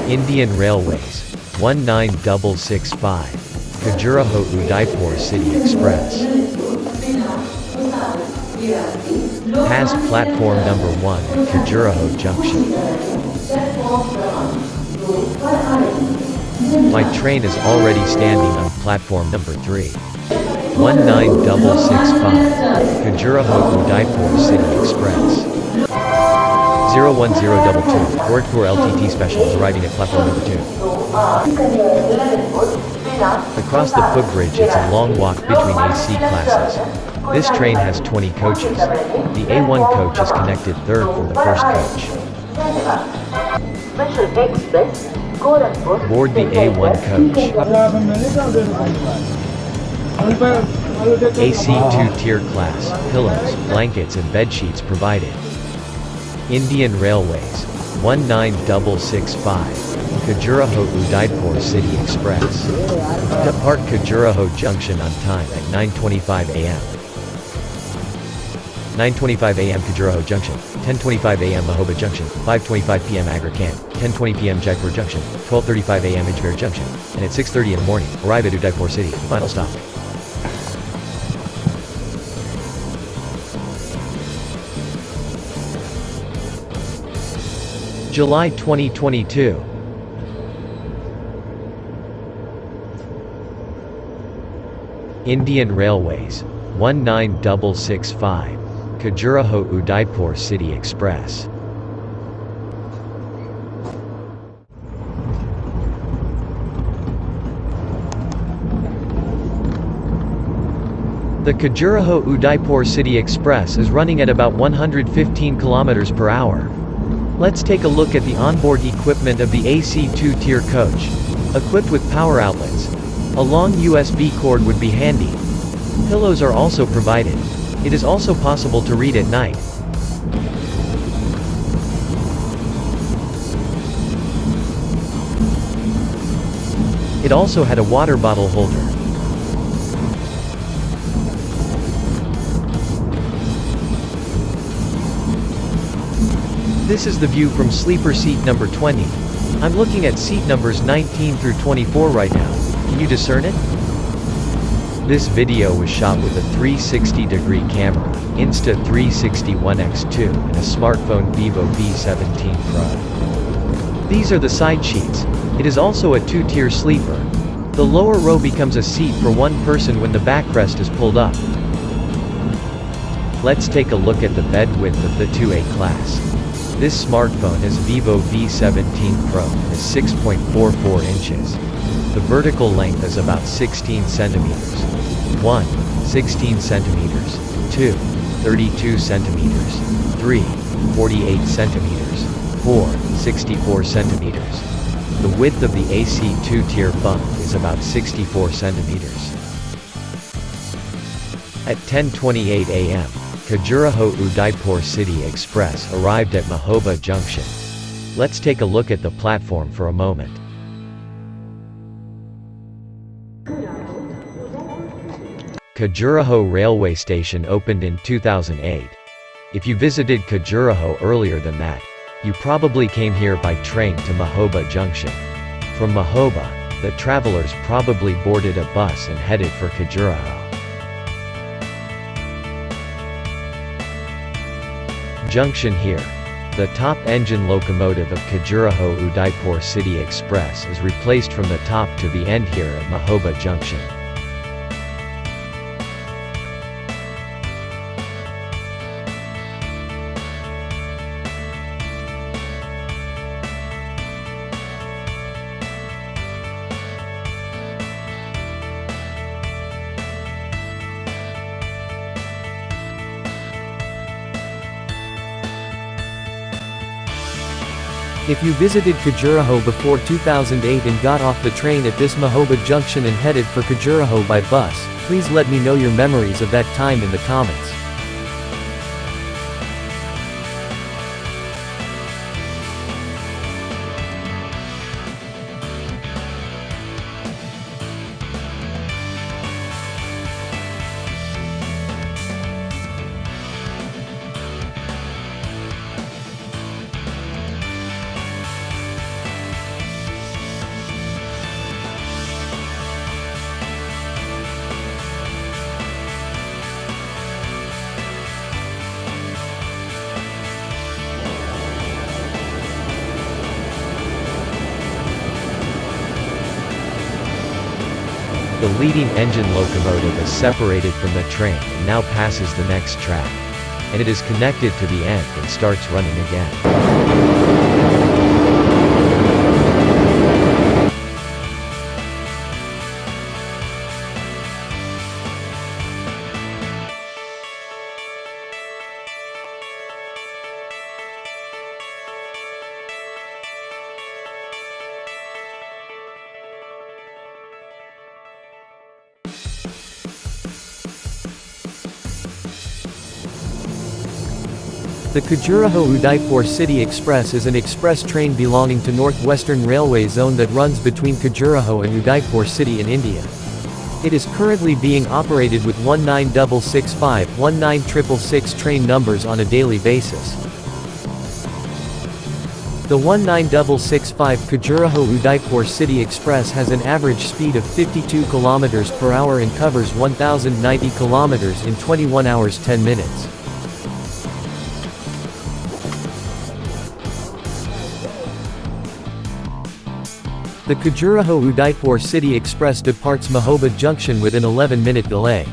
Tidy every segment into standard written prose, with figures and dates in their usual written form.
Indian Railways 19665 Khajuraho Udaipur City Express. Past platform number 1 at Khajuraho Junction. My train is already standing on platform number 3. 19665 Khajuraho Udaipur City Express. 01022 Gorakhpur LTT Special is arriving at platform number 2. Across the footbridge it's a long walk between AC classes. This train has 20 coaches. The A1 coach is connected third from the first coach. Board the A1 coach. AC 2-tier class, pillows, blankets and bedsheets provided. Indian Railways 19665 Khajuraho Udaipur City Express. Depart Khajuraho Junction on time at 9:25 a.m. 9:25 a.m. Khajuraho Junction, 10:25 a.m. Mahoba Junction, 5:25 p.m. Agra Camp, 10:20 p.m. Jaipur Junction, 12:35 a.m. Ajmer Junction, and at 6:30 in the morning, arrive at Udaipur City, final stop. July 2022. Indian Railways 19665 Khajuraho Udaipur City Express. The Khajuraho Udaipur City Express is running at about 115 km per hour. Let's take a look at the onboard equipment of the AC 2-tier coach. Equipped with power outlets. A long USB cord would be handy. Pillows are also provided. It is also possible to read at night. It also had a water bottle holder. This is the view from sleeper seat number 20. I'm looking at seat numbers 19 through 24 right now. Can you discern it? This video was shot with a 360-degree camera, Insta360 ONE X2, and a smartphone Vivo V17 Pro. These are the side sheets. It is also a 2-tier sleeper. The lower row becomes a seat for one person when the backrest is pulled up. Let's take a look at the bed width of the 2A class. This smartphone is Vivo V17 Pro and is 6.44 inches. The vertical length is about 16 centimeters. 1. 16 centimeters. 2. 32 centimeters. 3. 48 centimeters. 4. 64 centimeters. The width of the AC 2-tier bunk is about 64 centimeters. At 10:28 a.m., Khajuraho Udaipur City Express arrived at Mahoba Junction. Let's take a look at the platform for a moment. Khajuraho Railway Station opened in 2008. If you visited Khajuraho earlier than that, you probably came here by train to Mahoba Junction. From Mahoba, the travelers probably boarded a bus and headed for Khajuraho. Junction here. The top engine locomotive of Khajuraho Udaipur City Express is replaced from the top to the end here at Mahoba Junction. If you visited Khajuraho before 2008 and got off the train at this Mahoba Junction and headed for Khajuraho by bus, please let me know your memories of that time in the comments. The leading engine locomotive is separated from the train and now passes the next track. And it is connected to the end and starts running again. The Khajuraho-Udaipur City Express is an express train belonging to Northwestern Railway Zone that runs between Khajuraho and Udaipur City in India. It is currently being operated with 19665, 19666 train numbers on a daily basis. The 19665 Khajuraho-Udaipur City Express has an average speed of 52 km per hour and covers 1090 km in 21 hours 10 minutes. The Khajuraho-Udaipur City Express departs Mahoba Junction with an 11-minute delay.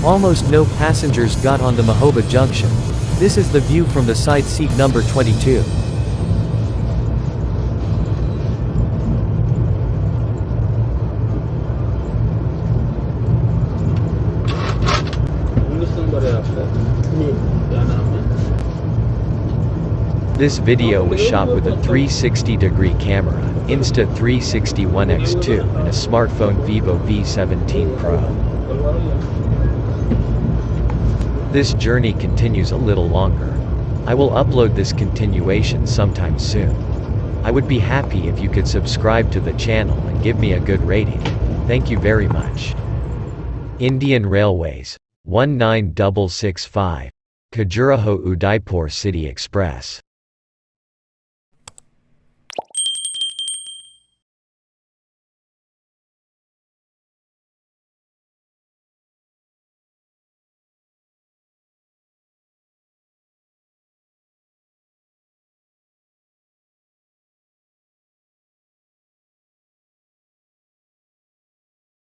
Almost no passengers got on the Mahoba Junction. This is the view from the side seat number 22. This video was shot with a 360-degree camera, Insta360 X2, and a smartphone Vivo V17 Pro. This journey continues a little longer. I will upload this continuation sometime soon. I would be happy if you could subscribe to the channel and give me a good rating. Thank you very much. Indian Railways 19665 Khajuraho Udaipur City Express.